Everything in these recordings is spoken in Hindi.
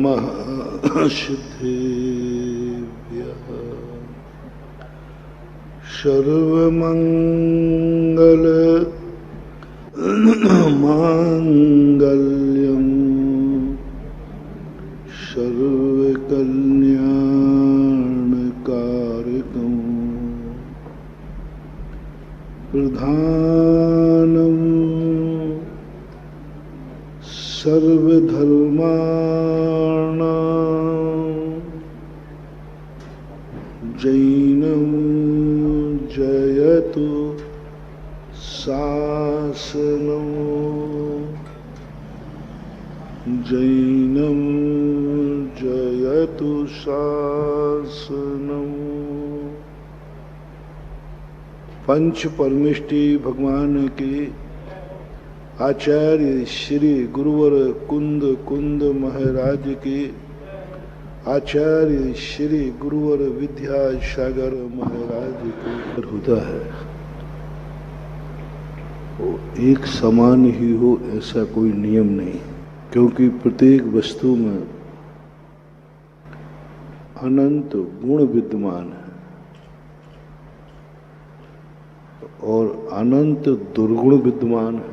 नमः सिद्धेभ्यः सर्वमंगल मांगल्यं सर्वकल्याणकारकं प्रधानं सर्वधर्माणां जैनं जयतु शासनं जैनं जयतु शासनं। पंच परमेष्टि भगवान के आचार्य श्री गुरुवर कुंद कुंद महाराज के आचार्य श्री गुरुवर विद्यासागर महाराज को होता है वो एक समान ही हो ऐसा कोई नियम नहीं, क्योंकि प्रत्येक वस्तु में अनंत गुण विद्यमान है और अनंत दुर्गुण विद्यमान है।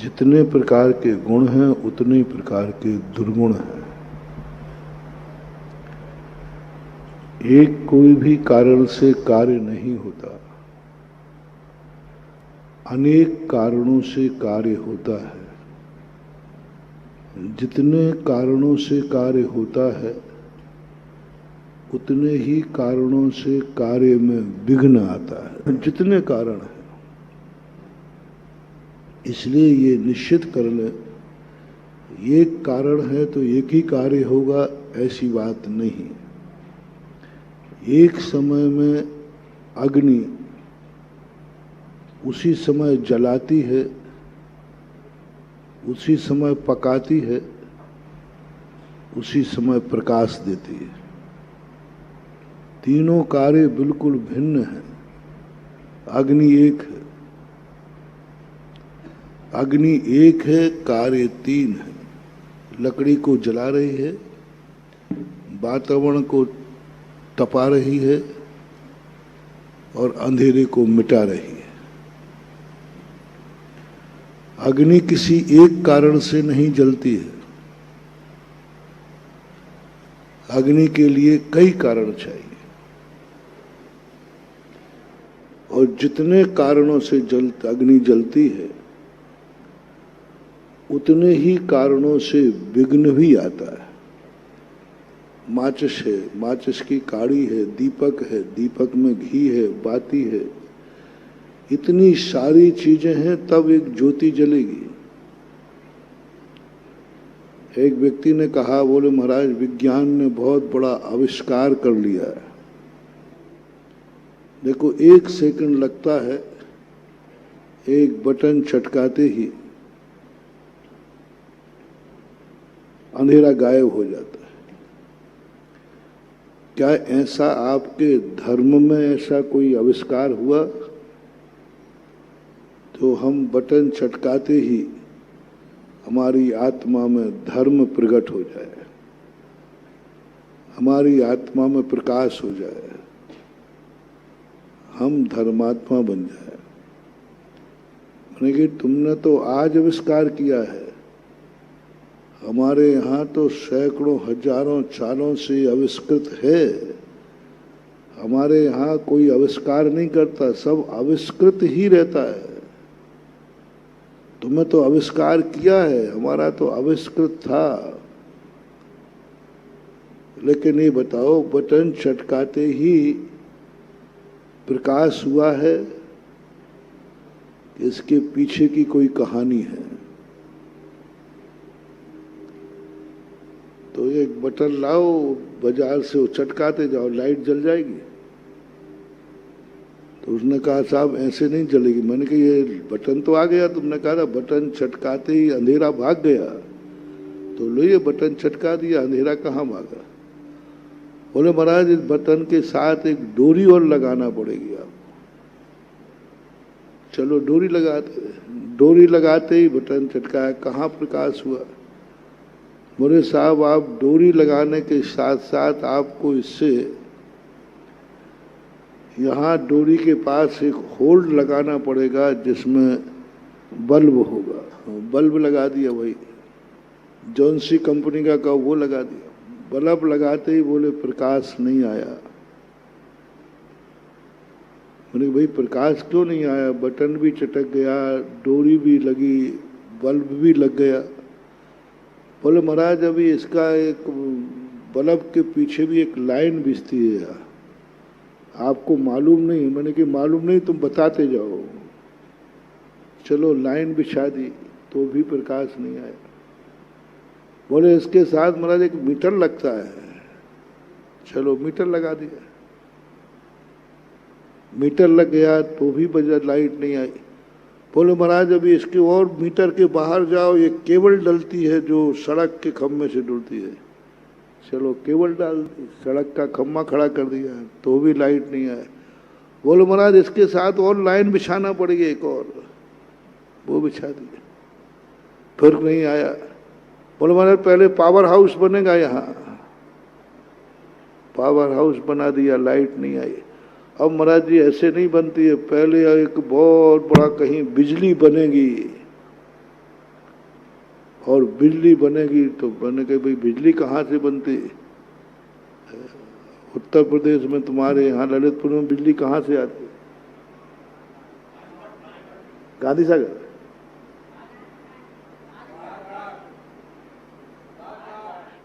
जितने प्रकार के गुण हैं उतने प्रकार के दुर्गुण हैं। एक कोई भी कारण से कार्य नहीं होता, अनेक कारणों से कार्य होता है। जितने कारणों से कार्य होता है उतने ही कारणों से कार्य में विघ्न आता है। जितने कारण हैं, इसलिए ये निश्चित कर ले एक कारण है तो एक ही कार्य होगा, ऐसी बात नहीं। एक समय में अग्नि उसी समय जलाती है, उसी समय पकाती है, उसी समय प्रकाश देती है। तीनों कार्य बिल्कुल भिन्न हैं। अग्नि एक है, अग्नि एक है, कार्य तीन है। लकड़ी को जला रही है, वातावरण को तपा रही है और अंधेरे को मिटा रही है। अग्नि किसी एक कारण से नहीं जलती है, अग्नि के लिए कई कारण चाहिए और जितने कारणों से अग्नि जलती है उतने ही कारणों से विघ्न भी आता है। माचिस है, माचिस की काड़ी है, दीपक है, दीपक में घी है, बाती है, इतनी सारी चीजें हैं तब एक ज्योति जलेगी। एक व्यक्ति ने कहा, बोले महाराज विज्ञान ने बहुत बड़ा आविष्कार कर लिया है। देखो 1 सेकंड लगता है, एक बटन छटकाते ही अंधेरा गायब हो जाता है। क्या ऐसा आपके धर्म में ऐसा कोई आविष्कार हुआ? तो हम बटन छटकाते ही हमारी आत्मा में धर्म प्रकट हो जाए, हमारी आत्मा में प्रकाश हो जाए, हम धर्मात्मा बन जाए। मैंने कि तुमने तो आज आविष्कार किया है, हमारे यहाँ तो सैकड़ों हजारों सालों से आविष्कृत है। हमारे यहाँ कोई आविष्कार नहीं करता, सब आविष्कृत ही रहता है। तुमने तो आविष्कार किया है, हमारा तो आविष्कृत था। लेकिन ये बताओ, बटन छटकाते ही प्रकाश हुआ है, इसके पीछे की कोई कहानी है? तो एक बटन लाओ बाजार से, वो चटकाते जाओ, लाइट जल जाएगी। तो उसने कहा साहब ऐसे नहीं जलेगी। मैंने कहा ये बटन तो आ गया, तुमने कहा था बटन छटकाते ही अंधेरा भाग गया, तो लो ये बटन छटका दिया, अंधेरा कहाँ भागा? बोले महाराज इस बटन के साथ एक डोरी और लगाना पड़ेगी आपको। चलो डोरी लगाते ही बटन चटकाया, कहाँ प्रकाश हुआ। बोले साहब आप डोरी लगाने के साथ साथ आपको इससे यहाँ डोरी के पास एक होल्ड लगाना पड़ेगा जिसमें बल्ब होगा। बल्ब लगा दिया भाई, जौन सी कंपनी का कहा वो लगा दिया। बल्ब लगाते ही बोले प्रकाश नहीं आया। बोले भाई प्रकाश क्यों नहीं आया, बटन भी चटक गया, डोरी भी लगी, बल्ब भी लग गया। बोले महाराज अभी इसका एक बल्ब के पीछे भी एक लाइन बिछती है, आपको मालूम नहीं। मैंने कि मालूम नहीं, तुम बताते जाओ। चलो लाइन बिछा दी तो भी प्रकाश नहीं आया। बोले इसके साथ महाराज एक मीटर लगता है। चलो मीटर लगा दिया, मीटर लग गया तो भी बजा लाइट नहीं आई। बोले महाराज अभी इसके और मीटर के बाहर जाओ, ये केबल डलती है जो सड़क के खम्भे से जुड़ती है। चलो केबल डाल दी, सड़क का खम्भा खड़ा कर दिया तो भी लाइट नहीं आया। बोले महाराज इसके साथ और लाइन बिछाना पड़ेगी एक और, वो बिछा दिया, फिर नहीं आया। बोले महाराज पहले पावर हाउस बनेगा यहाँ, पावर हाउस बना दिया, लाइट नहीं आई। अब महाराज जी ऐसे नहीं बनती है, पहले एक बहुत बड़ा कहीं बिजली बनेगी, और बिजली बनेगी तो मैंने कहा भाई बिजली कहाँ से बनती। उत्तर प्रदेश में तुम्हारे यहाँ ललितपुर में बिजली कहाँ से आती, गांधी सागर,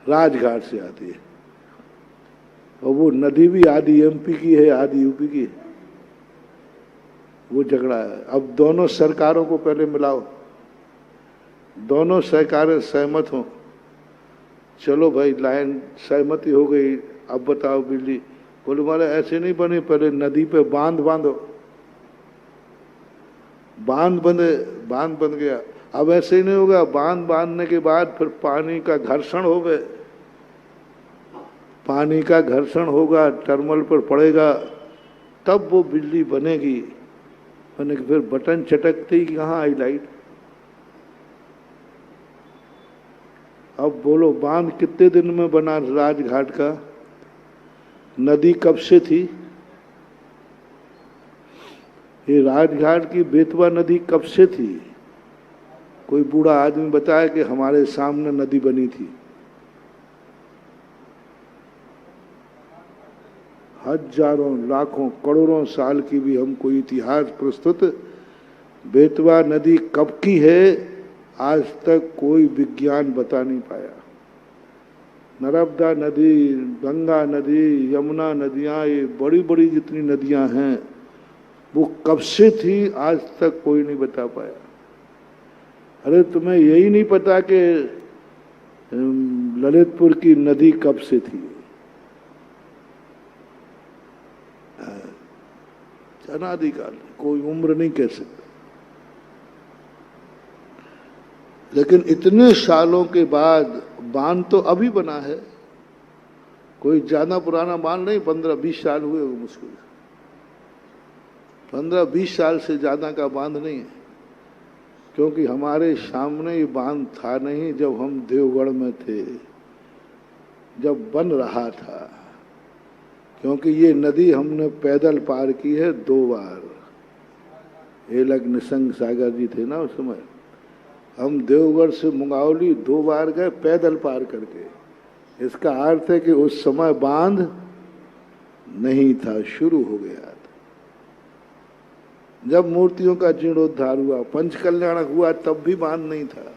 राजघाट से आती है। और वो नदी भी आधी एमपी की है आधी यूपी की है, वो झगड़ा है। अब दोनों सरकारों को पहले मिलाओ, दोनों सरकारें सहमत हों। चलो भाई लाइन सहमति हो गई, अब बताओ बिजली। बोले मारे ऐसे नहीं बने, पहले नदी पे बांध बांधो, बांध बन गया। अब ऐसे ही नहीं होगा, बांध बांधने के बाद फिर पानी का घर्षण हो गए, पानी का घर्षण होगा, टर्मल पर पड़ेगा, तब वो बिजली बनेगी। मैंने फिर बटन चटकते ही कहाँ आई लाइट। अब बोलो बांध कितने दिन में बना राजघाट का, नदी कब से थी, ये राजघाट की बेतवा नदी कब से थी। कोई बूढ़ा आदमी बताया कि हमारे सामने नदी बनी थी। हजारों लाखों करोड़ों साल की भी हमको इतिहास प्रस्तुत बेतवा नदी कब की है आज तक कोई विज्ञान बता नहीं पाया। नर्मदा नदी, गंगा नदी, यमुना नदियाँ, ये बड़ी बड़ी जितनी नदियाँ हैं वो कब से थी आज तक कोई नहीं बता पाया। अरे तुम्हें यही नहीं पता कि ललितपुर की नदी कब से थी। अनादिकाल, कोई उम्र नहीं कह सकता। लेकिन इतने सालों के बाद बांध तो अभी बना है, कोई ज्यादा पुराना बांध नहीं, 15-20 साल हुए वो मुश्किल, 15-20 साल से ज्यादा का बांध नहीं है। क्योंकि हमारे सामने ये बांध था नहीं जब हम देवगढ़ में थे, जब बन रहा था। क्योंकि ये नदी हमने पैदल पार की है 2 बार। एलक निसंग सागर जी थे ना उस समय, हम देवगढ़ से मुंगावली 2 बार गए पैदल पार करके। इसका अर्थ है कि उस समय बांध नहीं था, शुरू हो गया था। जब मूर्तियों का जीर्णोद्धार हुआ, पंचकल्याण हुआ, तब भी बांध नहीं था।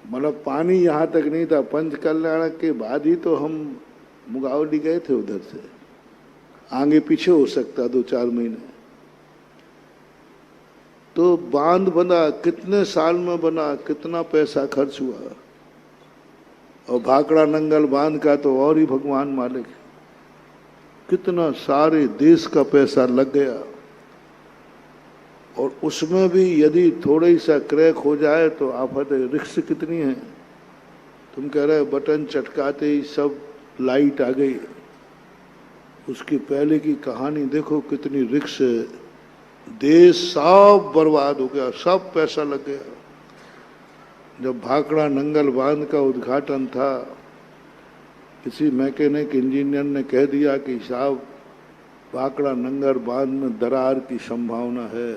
मतलब पानी यहाँ तक नहीं था। पंचकल्याण के बाद ही तो हम मुंगावली गए थे, उधर से आगे पीछे हो सकता 2-4 महीने। तो बांध बना, कितने साल में बना, कितना पैसा खर्च हुआ। और भाखड़ा नंगल बांध का तो और ही भगवान मालिक, कितना सारे देश का पैसा लग गया। और उसमें भी यदि थोड़ा सा क्रैक हो जाए तो आफत है। रिक्स कितनी है, तुम कह रहे बटन चटकाते ही सब लाइट आ गई। उसकी पहले की कहानी देखो, कितनी रिक्स देश सब बर्बाद हो गया, सब पैसा लग गया। जब भाखड़ा नंगल बांध का उद्घाटन था, किसी मैकेनिक इंजीनियर ने कह दिया कि साहब भाखड़ा नंगल बांध में दरार की संभावना है।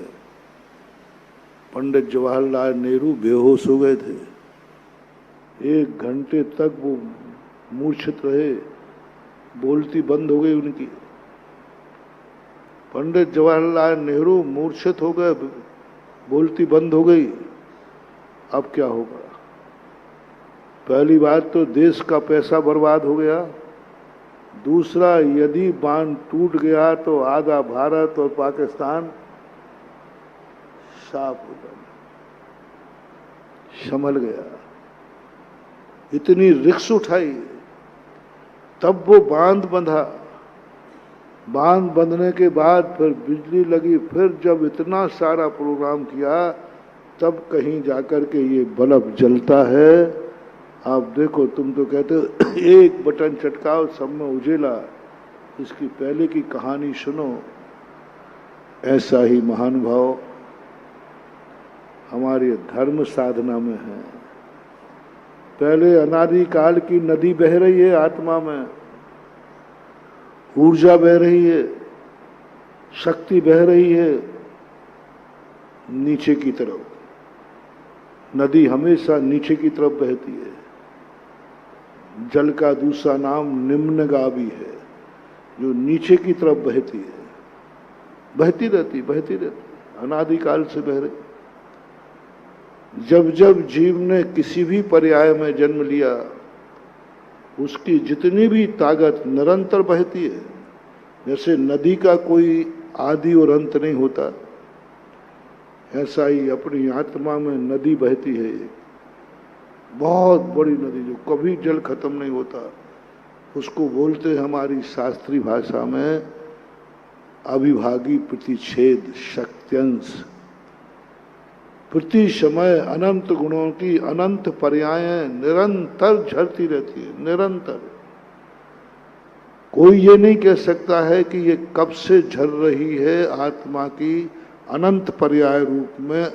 पंडित जवाहरलाल नेहरू बेहोश हो गए थे। 1 घंटे तक वो मूर्छित रहे, बोलती बंद हो गई उनकी। पंडित जवाहरलाल नेहरू मूर्छित हो गए, बोलती बंद हो गई। अब क्या होगा? पहली बात तो देश का पैसा बर्बाद हो गया। दूसरा, यदि बांध टूट गया तो आधा भारत और पाकिस्तान साफ हो गया, संभल गया। इतनी रिक्स उठाई, तब वो बांध बंधा। बांध बंधने के बाद फिर बिजली लगी, फिर जब इतना सारा प्रोग्राम किया, तब कहीं जाकर के ये बल्ब जलता है। आप देखो, तुम तो कहते हो एक बटन चटकाओ सब में उजेला, इसकी पहले की कहानी सुनो। ऐसा ही महानुभाव हमारी धर्म साधना में है। पहले अनादि काल की नदी बह रही है आत्मा में, ऊर्जा बह रही है, शक्ति बह रही है नीचे की तरफ। नदी हमेशा नीचे की तरफ बहती है। जल का दूसरा नाम निम्नगामी है, जो नीचे की तरफ बहती है। बहती रहती अनादिकाल से बह रही। जब जब जीव ने किसी भी पर्याय में जन्म लिया, उसकी जितनी भी ताकत निरंतर बहती है। जैसे नदी का कोई आदि और अंत नहीं होता, ऐसा ही अपनी आत्मा में नदी बहती है, बहुत बड़ी नदी जो कभी जल खत्म नहीं होता। उसको बोलते हैं हमारी शास्त्रीय भाषा में अविभागी प्रतिच्छेद शक्त्यंश। प्रति समय अनंत गुणों की अनंत पर्यायें निरंतर झरती रहती है, निरंतर। कोई ये नहीं कह सकता है कि ये कब से झर रही है। आत्मा की अनंत पर्याय रूप में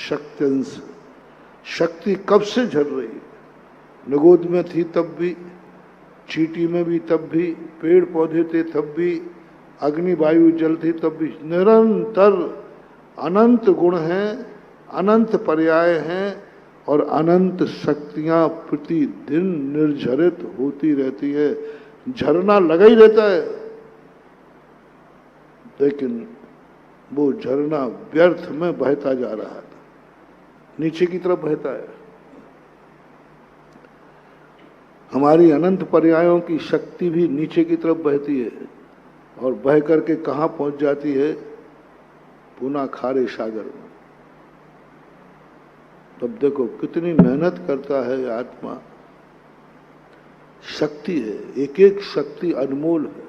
शक्त्यंश, शक्ति कब से झर रही है। निगोद में थी तब भी, चींटी में भी तब भी, पेड़ पौधे थे तब भी, अग्नि वायु जल थी तब भी। निरंतर अनंत गुण हैं, अनंत पर्याय हैं और अनंत शक्तियां प्रतिदिन निर्झरित होती रहती है। झरना लगा ही रहता है, लेकिन वो झरना व्यर्थ में बहता जा रहा था, नीचे की तरफ बहता है। हमारी अनंत पर्यायों की शक्ति भी नीचे की तरफ बहती है और बह करके कहाँ पहुंच जाती है? पुनः खारे सागर में। तब देखो कितनी मेहनत करता है आत्मा। शक्ति है, एक एक शक्ति अनमोल है,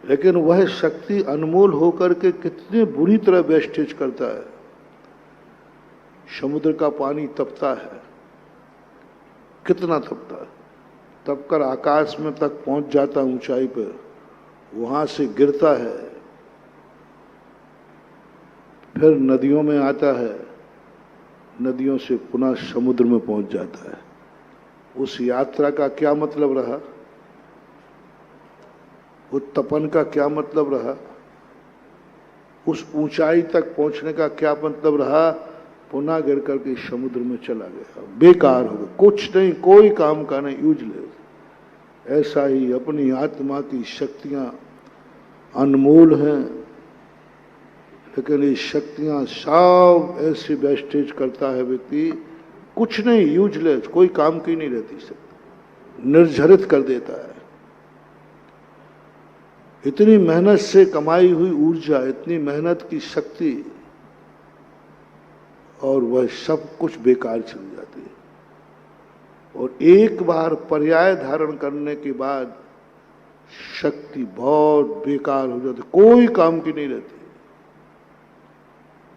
लेकिन वह शक्ति अनमोल होकर के कितनी बुरी तरह वेस्टेज करता है। समुद्र का पानी तपता है, कितना तपता है, तपकर आकाश में तक पहुंच जाता ऊंचाई पर, वहां से गिरता है, फिर नदियों में आता है, नदियों से पुनः समुद्र में पहुंच जाता है। उस यात्रा का क्या मतलब रहा? उत्तपन का क्या मतलब रहा? उस ऊंचाई तक पहुंचने का क्या मतलब रहा? पुनः गिर करके समुद्र में चला गया, बेकार हो गया, कुछ नहीं, कोई काम का नहीं, यूजलेस। ऐसा ही अपनी आत्मा की शक्तियां अनमोल हैं, लेकिन ये शक्तियां सब ऐसे वेस्टेज करता है व्यक्ति, कुछ नहीं, यूजलेस, कोई काम की नहीं रहती, शक्ति निर्झरित कर देता है। इतनी मेहनत से कमाई हुई ऊर्जा, इतनी मेहनत की शक्ति, और वह सब कुछ बेकार चली जाती है। और एक बार पर्याय धारण करने के बाद शक्ति बहुत बेकार हो जाती, कोई काम की नहीं रहती,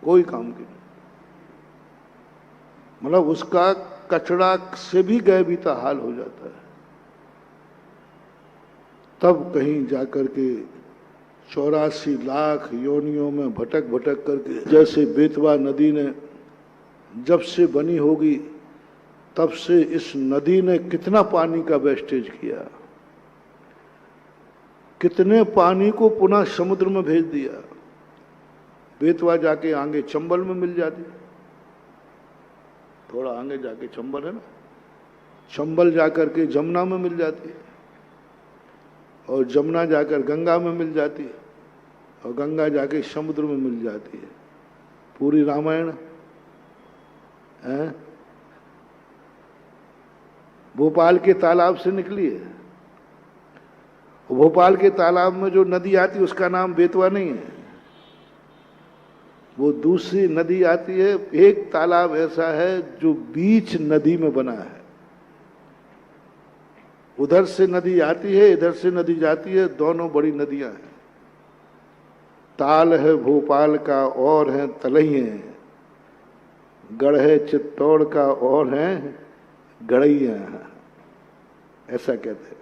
कोई काम की नहीं। मतलब उसका कचड़ा से भी गैबीता हाल हो जाता है। तब कहीं जाकर के 84 लाख योनियों में भटक भटक करके, जैसे बेतवा नदी ने जब से बनी होगी तब से इस नदी ने कितना पानी का वेस्टेज किया, कितने पानी को पुनः समुद्र में भेज दिया। बेतवा जाके आगे चंबल में मिल जाती, थोड़ा आगे जाके चंबल है ना, चंबल जाकर के जमुना में मिल जाती है, और जमुना जाकर गंगा में मिल जाती है, और गंगा जाके समुद्र में मिल जाती है। पूरी रामायण है भोपाल के तालाब से निकली है। भोपाल के तालाब में जो नदी आती है उसका नाम बेतवा नहीं है, वो दूसरी नदी आती है। एक तालाब ऐसा है जो बीच नदी में बना है, उधर से नदी आती है, इधर से नदी जाती है, दोनों बड़ी नदियां हैं। ताल है भोपाल का और है तलैया, गढ़ है चित्तौड़ का और है गड़ैया, ऐसा कहते हैं।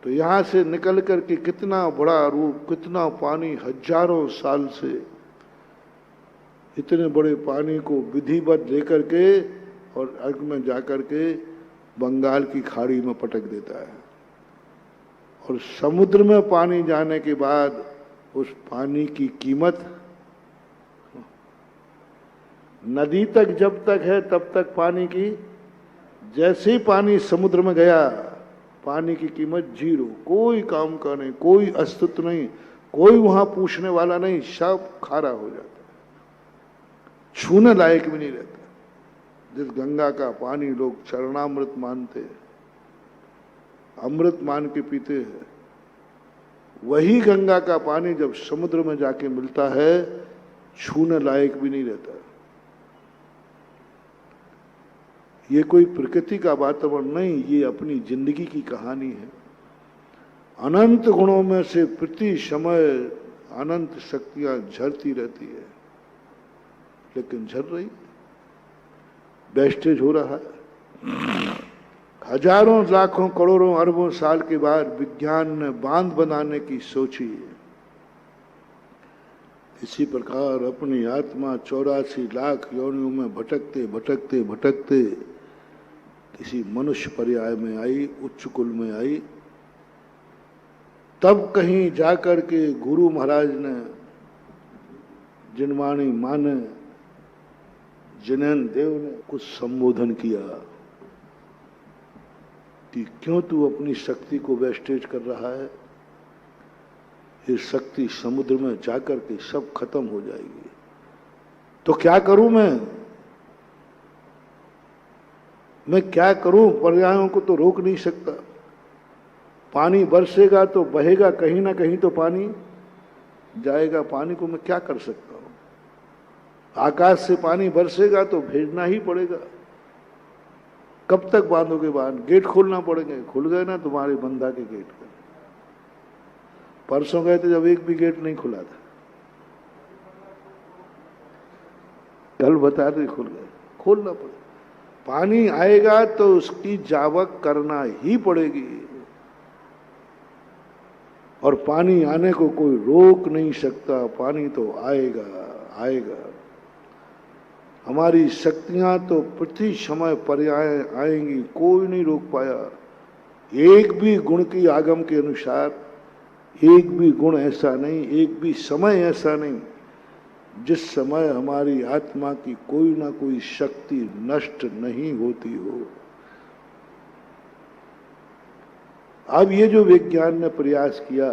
तो यहां से निकल करके कितना बड़ा रूप, कितना पानी, हजारों साल से इतने बड़े पानी को विधिवत लेकर के और अर्घ में जाकर के बंगाल की खाड़ी में पटक देता है। और समुद्र में पानी जाने के बाद उस पानी की कीमत, नदी तक जब तक है तब तक पानी की, जैसे ही पानी समुद्र में गया पानी की कीमत जीरो, कोई काम का नहीं, कोई अस्तित्व नहीं, कोई वहां पूछने वाला नहीं, सब खारा हो जाता है, छूने लायक भी नहीं रहता। जिस गंगा का पानी लोग चरणामृत मानते हैं, अमृत मान के पीते हैं, वही गंगा का पानी जब समुद्र में जाके मिलता है छूने लायक भी नहीं रहता। ये कोई प्रकृति का वातावरण नहीं, ये अपनी जिंदगी की कहानी है। अनंत गुणों में से प्रति समय अनंत शक्तियां झरती रहती है, लेकिन झर रही, वेस्टेज हो रहा है। हजारों लाखों करोड़ों अरबों साल के बाद विज्ञान ने बांध बनाने की सोची है। इसी प्रकार अपनी आत्मा 84 लाख योनियों में भटकते भटकते भटकते किसी मनुष्य पर्याय में आई, उच्च कुल में आई। तब कहीं जाकर के गुरु महाराज ने जिनवाणी माने जिनेन्द्र देव ने कुछ संबोधन किया कि क्यों तू अपनी शक्ति को वेस्टेज कर रहा है, ये शक्ति समुद्र में जाकर के सब खत्म हो जाएगी। तो क्या करूं मैं क्या करूं? पर्यायों को तो रोक नहीं सकता। पानी बरसेगा तो बहेगा, कहीं ना कहीं तो पानी जाएगा। पानी को मैं क्या कर सकता हूं? आकाश से पानी बरसेगा तो भेजना ही पड़ेगा। कब तक बांधोगे बांध? गेट खोलना पड़ेंगे। खुल गए ना तुम्हारे बंधा के गेट का। परसों गए थे जब एक भी गेट नहीं खुला था, कल बता रहे खुल गए। खोलना पड़ेगा। पानी आएगा तो उसकी जावक करना ही पड़ेगी, और पानी आने को कोई रोक नहीं सकता। पानी तो आएगा आएगा। हमारी शक्तियां तो प्रति समय पर्याय आएंगी, कोई नहीं रोक पाया। एक भी गुण की आगम के अनुसार एक भी गुण ऐसा नहीं, एक भी समय ऐसा नहीं जिस समय हमारी आत्मा की कोई ना कोई शक्ति नष्ट नहीं होती हो। अब ये जो विज्ञान ने प्रयास किया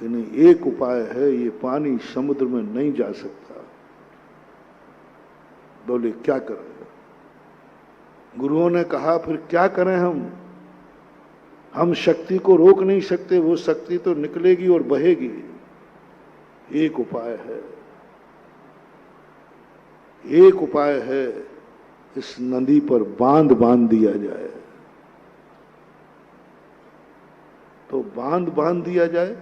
कि नहीं, एक उपाय है, ये पानी समुद्र में नहीं जा सकता। बोले क्या करें? गुरुओं ने कहा फिर क्या करें हम शक्ति को रोक नहीं सकते, वो शक्ति तो निकलेगी और बहेगी। एक उपाय है, एक उपाय है, इस नदी पर बांध दिया जाए। तो बांध दिया जाए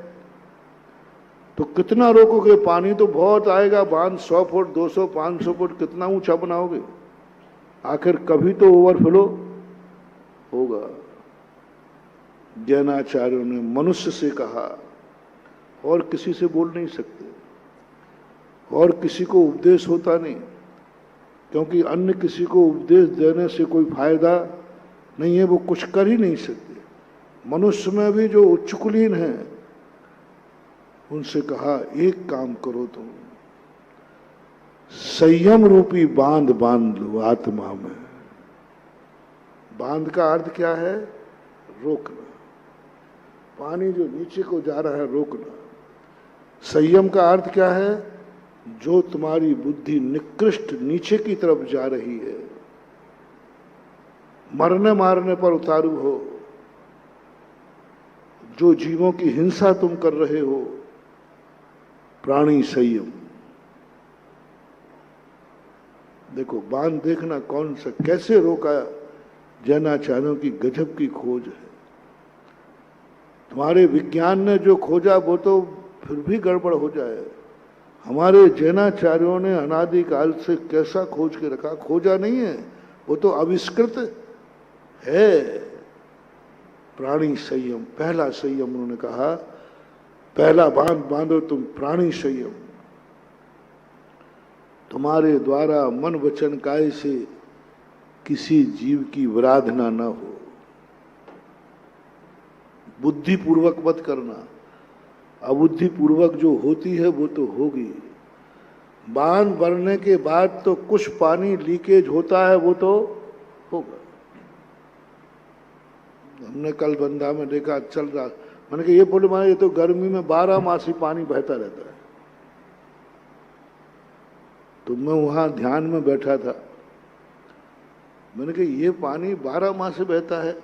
तो कितना रोकोगे? पानी तो बहुत आएगा। बांध 100 फुट 200 500 फुट कितना ऊंचा बनाओगे? आखिर कभी तो ओवरफ्लो होगा। जैनाचार्यों ने मनुष्य से कहा, और किसी से बोल नहीं सकते, और किसी को उपदेश होता नहीं, क्योंकि अन्य किसी को उपदेश देने से कोई फायदा नहीं है, वो कुछ कर ही नहीं सकते। मनुष्य में भी जो उच्चकुलीन है, उनसे कहा एक काम करो, तुम संयम रूपी बांध बांध लो आत्मा में। बांध का अर्थ क्या है? रोकना। पानी जो नीचे को जा रहा है, रोकना। संयम का अर्थ क्या है? जो तुम्हारी बुद्धि निकृष्ट नीचे की तरफ जा रही है, मरने मारने पर उतारू हो, जो जीवों की हिंसा तुम कर रहे हो, प्राणी संयम। देखो बांध देखना कौन सा, कैसे रोका। जैनाचार्यों की गजब की खोज है। तुम्हारे विज्ञान ने जो खोजा वो तो फिर भी गड़बड़ हो जाए। हमारे जैनाचार्यों ने अनादिकाल से कैसा खोज के रखा, खोजा नहीं है, वो तो आविष्कृत है। प्राणी संयम, पहला संयम उन्होंने कहा, पहला बांध बांधो तुम प्राणी संयम। तुम्हारे द्वारा मन वचन काय से किसी जीव की विराधना न हो। बुद्धि पूर्वक मत करना, अबुद्धि पूर्वक जो होती है वो तो होगी। बांध भरने के बाद तो कुछ पानी लीकेज होता है, वो तो होगा। हमने कल बंधा में देखा, चल रहा, मैंने कहा ये बोले मारे ये तो गर्मी में 12 मास ही पानी बहता रहता है। तो मैं वहां ध्यान में बैठा था, मैंने कहा ये पानी 12 मास से बहता है?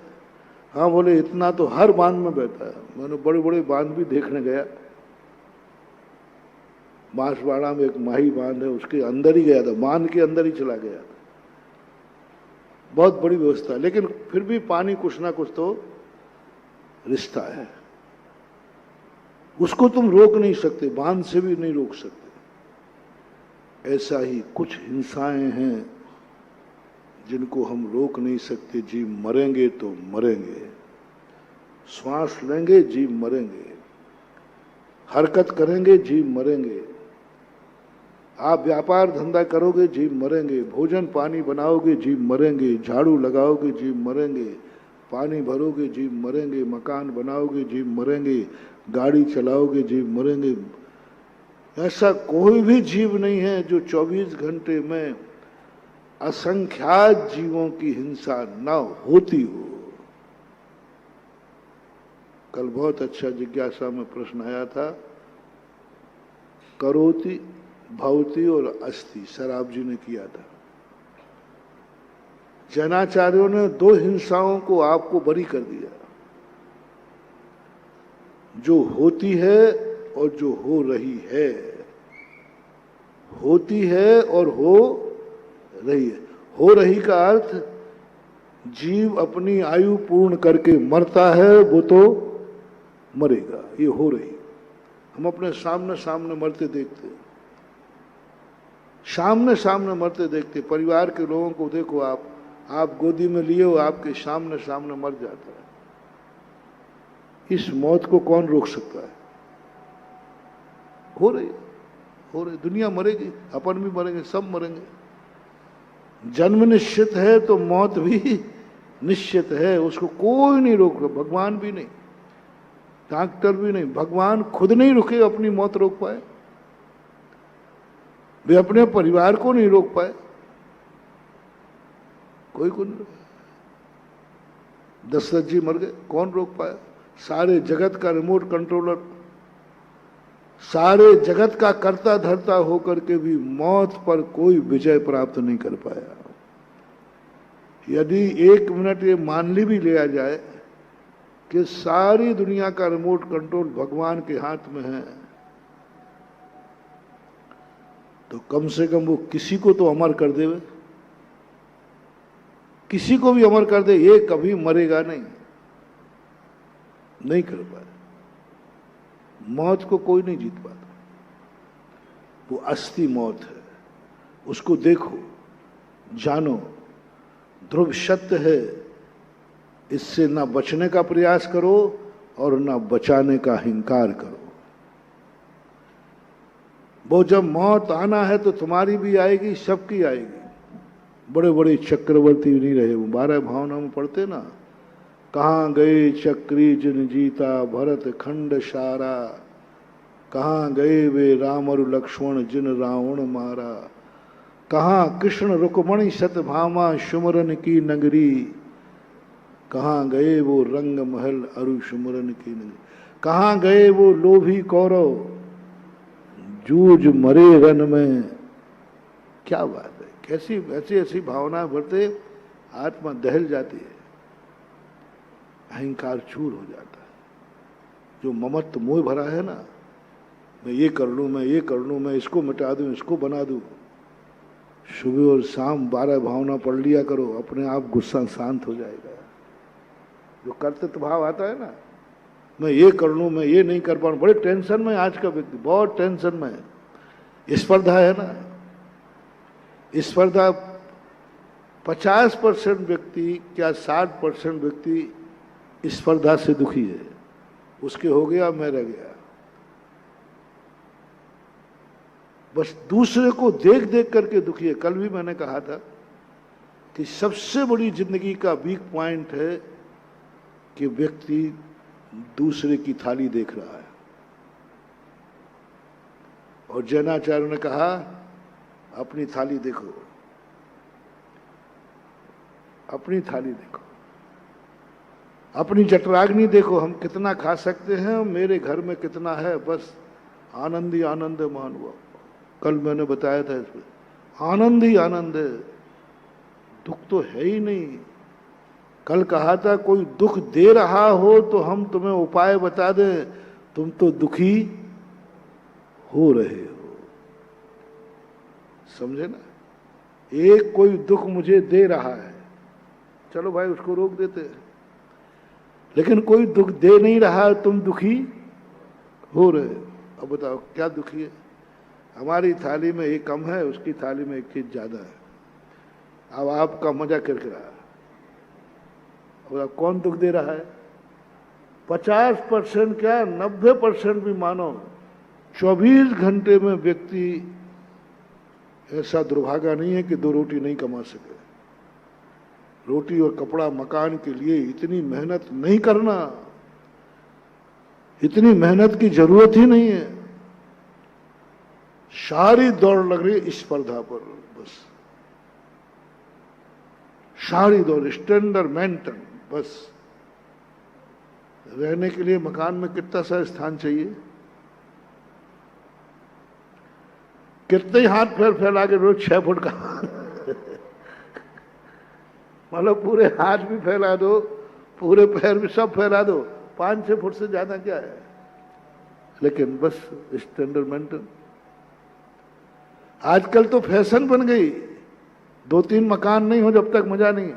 हाँ बोले इतना तो हर बांध में बहता है। मैंने बड़े बड़े बांध भी देखने गया, बांसवाड़ा में एक माही बांध है, उसके अंदर ही गया था, बांध के अंदर ही चला गया था। बहुत बड़ी व्यवस्था, लेकिन फिर भी पानी कुछ ना कुछ तो रिश्ता है, उसको तुम रोक नहीं सकते, बांध से भी नहीं रोक सकते। ऐसा ही कुछ हिंसाएं हैं जिनको हम रोक नहीं सकते। जीव मरेंगे तो मरेंगे, श्वास लेंगे जीव मरेंगे, हरकत करेंगे जीव मरेंगे, आप व्यापार धंधा करोगे जीव मरेंगे, भोजन पानी बनाओगे जीव मरेंगे, झाड़ू लगाओगे जीव मरेंगे, पानी भरोगे जीव मरेंगे, मकान बनाओगे जीव मरेंगे, गाड़ी चलाओगे जीव मरेंगे। ऐसा कोई भी जीव नहीं है जो 24 घंटे में असंख्यात जीवों की हिंसा न होती हो। कल बहुत अच्छा जिज्ञासा में प्रश्न आया था, करोति भवति और अस्ति, शराब जी ने किया था। जैनाचार्यों ने 2 हिंसाओं को आपको बरी कर दिया, जो होती है और जो हो रही है। होती है और हो रही है। हो रही का अर्थ जीव अपनी आयु पूर्ण करके मरता है, वो तो मरेगा, ये हो रही। हम अपने सामने सामने मरते देखते हैं, सामने सामने मरते देखते। परिवार के लोगों को देखो, आप गोदी में लिए हो, आपके सामने सामने मर जाता है। इस मौत को कौन रोक सकता है? हो रही, हो रही। दुनिया मरेगी, अपन भी मरेंगे, सब मरेंगे। जन्म निश्चित है तो मौत भी निश्चित है, उसको कोई नहीं रोक रहा, भगवान भी नहीं, डॉक्टर भी नहीं, भगवान खुद नहीं रुके, अपनी मौत रोक पाए, वे अपने परिवार को नहीं रोक पाए, कोई को नहीं। दशरथ जी मर गए, कौन रोक पाया? सारे जगत का रिमोट कंट्रोलर, सारे जगत का कर्ता धर्ता होकर के भी मौत पर कोई विजय प्राप्त नहीं कर पाया। यदि 1 मिनट ये मान ली भी लिया जाए कि सारी दुनिया का रिमोट कंट्रोल भगवान के हाथ में है, तो कम से कम वो किसी को तो अमर कर देवे, किसी को भी अमर कर दे। ये कभी मरेगा नहीं, नहीं कर पाए। मौत को कोई नहीं जीत पाता, वो अस्थि मौत है, उसको देखो, जानो, ध्रुव सत्य है इससे ना बचने का प्रयास करो और ना बचाने का हिंकार करो। वो जब मौत आना है तो तुम्हारी भी आएगी, सबकी आएगी। बड़े बड़े चक्रवर्ती नहीं रहे वो, 12 भावना में पढ़ते ना, कहाँ गए चक्री जिन जीता भरत खंड सारा, कहाँ गए वे राम और लक्ष्मण जिन रावण मारा, कहाँ कृष्ण रुक्मणी सतभामा सुमरन की नगरी, कहाँ गए वो रंग महल अरु सुमरन की नगरी, कहाँ गए वो लोभी कौरव जूझ मरे रन में। क्या बात है, कैसी ऐसी ऐसी भावना भरते आत्मा दहल जाती है, अहंकार चूर हो जाता है। जो ममत्व मोह भरा है ना, मैं ये कर लूं, मैं ये कर लूं, मैं इसको मिटा दूं, इसको बना दूं। सुबह और शाम 12 भावना पढ़ लिया करो, अपने आप गुस्सा शांत हो जाएगा। जो कर्तृत्व भाव आता है ना, मैं ये कर लूं, मैं ये नहीं कर पाऊं, बड़े टेंशन में आज का व्यक्ति, बहुत टेंशन में है। स्पर्धा है ना, स्पर्धा 50% व्यक्ति क्या 60% व्यक्ति स्पर्धा से दुखी है। उसके हो गया, मैं रह गया। बस दूसरे को देख देख करके दुखी है। कल भी मैंने कहा था कि सबसे बड़ी जिंदगी का वीक पॉइंट है कि व्यक्ति दूसरे की थाली देख रहा है। और जैनाचार्य ने कहा अपनी थाली देखो, अपनी थाली देखो, अपनी जठराग्नि देखो, हम कितना खा सकते हैं, मेरे घर में कितना है, बस आनंद ही आनंद है। मानव कल मैंने बताया था इसमें, आनंद ही आनंद है, दुख तो है ही नहीं। कल कहा था कोई दुख दे रहा हो तो हम तुम्हें उपाय बता दें, तुम तो दुखी हो रहे हो। समझे ना, एक कोई दुख मुझे दे रहा है, चलो भाई उसको रोक देते हैं, लेकिन कोई दुख दे नहीं रहा है, तुम दुखी हो रहे हो। अब बताओ क्या दुखी है? हमारी थाली में एक कम है, उसकी थाली में एक चीज ज्यादा है। अब आपका मजा किरकिरा है। अब कौन दुख दे रहा है? 50% क्या 90% भी मानो, 24 घंटे में व्यक्ति ऐसा दुर्भागा नहीं है कि 2 रोटी नहीं कमा सके। रोटी और कपड़ा मकान के लिए इतनी मेहनत नहीं करना, इतनी मेहनत की जरूरत ही नहीं है। सारी दौड़ लग रही स्पर्धा पर, बस सारी दौड़, स्टैंडर्ड मेंटन। बस रहने के लिए मकान में कितना सा स्थान चाहिए, कितने हाथ पैर फैला के रोज 6 फुट का मतलब पूरे हाथ भी फैला दो, पूरे पैर भी सब फैला दो, 5-6 फुट से ज्यादा क्या है। लेकिन बस स्टैंडर्ड मेंटेन। आजकल तो फैशन बन गई, 2-3 मकान नहीं हो जब तक मजा नहीं।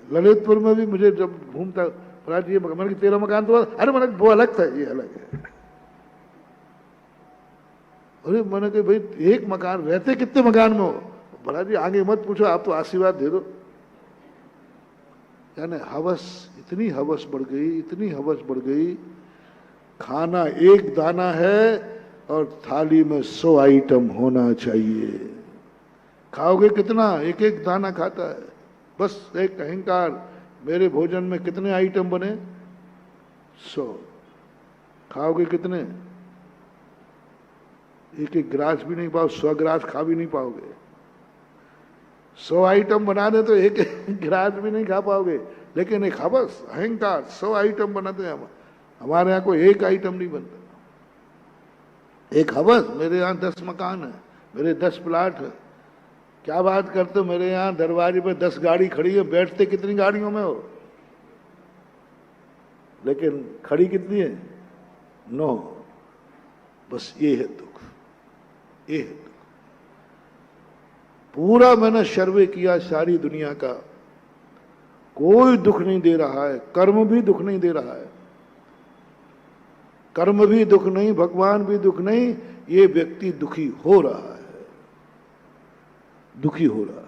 ललितपुर में भी मुझे जब घूमता राज ये मैंने कि तेरा मकान तो, अरे मैंने वो अलग था, ये अलग है। अरे मैंने कहा भाई एक मकान, रहते कितने मकान में हो? बड़ा जी आगे मत पूछो, आप तो आशीर्वाद दे दो। यानी हवस, इतनी हवस बढ़ गई, इतनी हवस बढ़ गई। खाना एक दाना है और थाली में 100 आइटम होना चाहिए। खाओगे कितना? एक एक दाना खाता है। बस एक अहंकार, मेरे भोजन में कितने आइटम बने? 100। खाओगे कितने? एक एक गिलास भी नहीं पाओ, 100 गिलास खा भी नहीं पाओगे। 100 आइटम बना दे तो एक गिलास भी नहीं खा पाओगे। लेकिन एक हवस, अहंकार, 100 आइटम बनाते हैं हम। हमारे यहाँ कोई एक आइटम नहीं बनता। एक हवस, मेरे यहाँ 10 मकान है, मेरे 10 प्लाट है। क्या बात करते हो, मेरे यहाँ दरवाजे पे 10 गाड़ी खड़ी है, बैठते कितनी गाड़ियों में हो, लेकिन खड़ी कितनी है? 9। बस ये है दुख, ये है दुख। पूरा मैंने सर्वे किया सारी दुनिया का, कोई दुख नहीं दे रहा है। कर्म भी दुख नहीं दे रहा है, कर्म भी दुख नहीं, भगवान भी दुख नहीं, ये व्यक्ति दुखी हो रहा है, दुखी हो रहा है।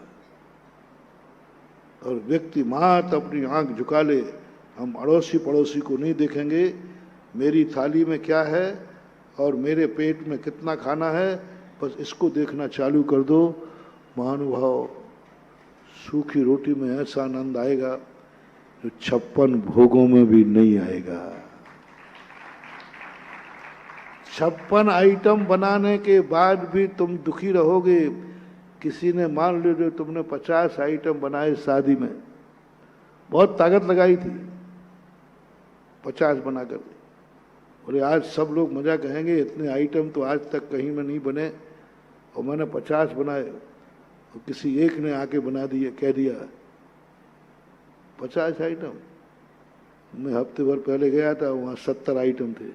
और व्यक्ति मात्र अपनी आंख झुका ले, हम अड़ोसी पड़ोसी को नहीं देखेंगे, मेरी थाली में क्या है और मेरे पेट में कितना खाना है, बस इसको देखना चालू कर दो, महानुभाव सूखी रोटी में ऐसा आनंद आएगा जो 56 भोगों में भी नहीं आएगा। 56 आइटम बनाने के बाद भी तुम दुखी रहोगे। किसी ने मान लो तुमने 50 आइटम बनाए शादी में, बहुत ताकत लगाई थी, 50 बना कर, बोले आज सब लोग मजा कहेंगे इतने आइटम तो आज तक कहीं में नहीं बने, और मैंने 50 बनाए, और किसी एक ने आके बना दिए, कह दिया 50 आइटम। मैं हफ्ते भर पहले गया था, वहां 70 आइटम थे।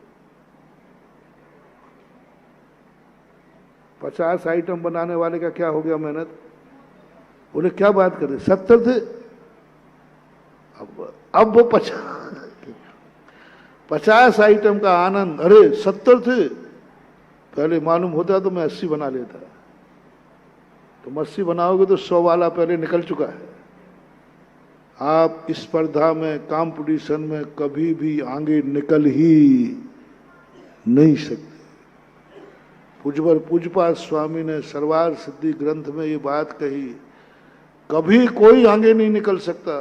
50 आइटम बनाने वाले का क्या हो गया मेहनत? बोले क्या बात कर रहे, 70 थे, अब वो 50 आइटम का आनंद, अरे 70 थे, पहले मालूम होता तो मैं 80 बना लेता। तुम 80 बनाओगे तो 100 वाला पहले निकल चुका है। आप इस स्पर्धा में, कंपटीशन में कभी भी आगे निकल ही नहीं सकते। पूज्यपाद स्वामी ने सर्वार्थ सिद्धि ग्रंथ में ये बात कही, कभी कोई आगे नहीं निकल सकता,